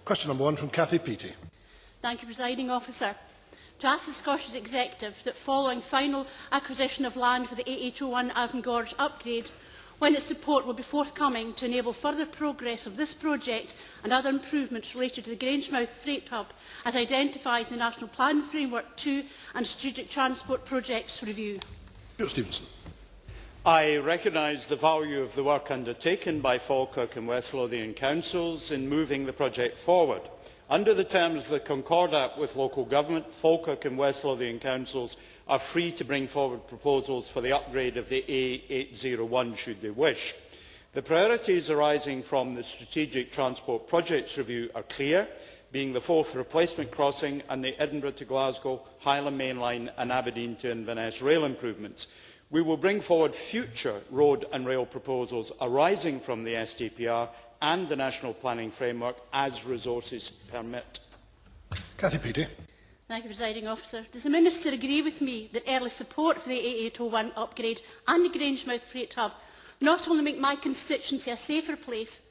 Question number 1 from Cathy Peaty. Thank you, Presiding Officer. To ask the Scottish Executive that following final acquisition of land for the 8801 Avon Gorge upgrade, when its support will be forthcoming to enable further progress of this project and other improvements related to the Grangemouth Freight Hub as identified in the National Plan Framework 2 and Strategic Transport Projects Review. Stuart Stevenson. I recognise the value of the work undertaken by Falkirk and West Lothian councils in moving the project forward. Under the terms of the Concordat with local government, Falkirk and West Lothian councils are free to bring forward proposals for the upgrade of the A801 should they wish. The priorities arising from the Strategic Transport Projects Review are clear, being the Forth replacement crossing and the Edinburgh to Glasgow, Highland Main Line and Aberdeen to Inverness rail improvements. We will bring forward future road and rail proposals arising from the STPR and the National Planning Framework as resources permit. Cathy Peaty. Thank you, Presiding Officer. Does the Minister agree with me that early support for the A801 upgrade and the Grangemouth Freight Hub not only make my constituency a safer place,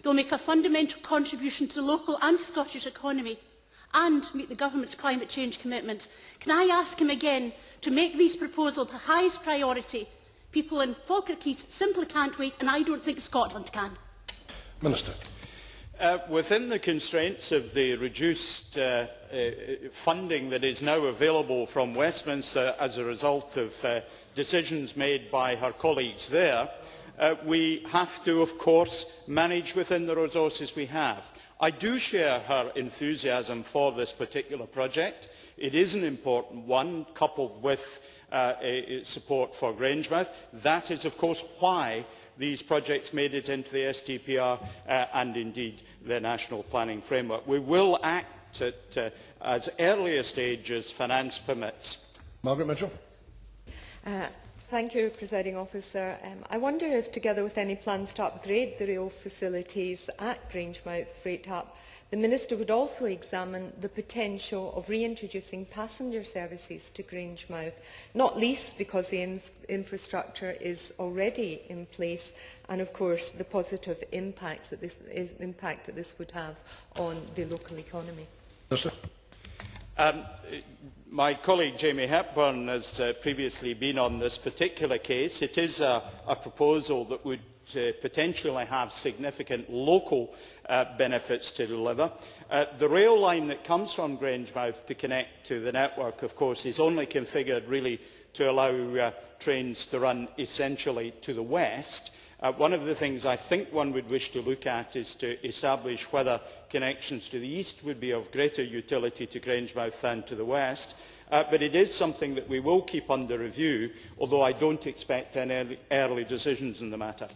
they will make a fundamental contribution to the local and Scottish economy and meet the Government's climate change commitment? Can I ask him again to make these proposals the highest priority? People in Falkirk East simply can't wait, and I don't think Scotland can. Minister. Within the constraints of the reduced funding that is now available from Westminster as a result of decisions made by her colleagues there, we have to, of course, manage within the resources we have. I do share her enthusiasm for this particular project. It is an important one, coupled with support for Grangemouth. That is, of course, why these projects made it into the STPR and indeed the National Planning Framework. We will act at as early a stage as finance permits. Margaret Mitchell. Thank you, Presiding Officer. I wonder if, together with any plans to upgrade the rail facilities at Grangemouth Freight Hub, the Minister would also examine the potential of reintroducing passenger services to Grangemouth, not least because the infrastructure is already in place and, of course, the positive impact that this would have on the local economy. Minister. My colleague Jamie Hepburn has previously been on this particular case. It is a proposal that would potentially have significant local benefits to deliver. The rail line that comes from Grangemouth to connect to the network, of course, is only configured really to allow trains to run essentially to the west. One of the things I think one would wish to look at is to establish whether connections to the east would be of greater utility to Grangemouth than to the west. But it is something that we will keep under review, although I don't expect any early decisions in the matter.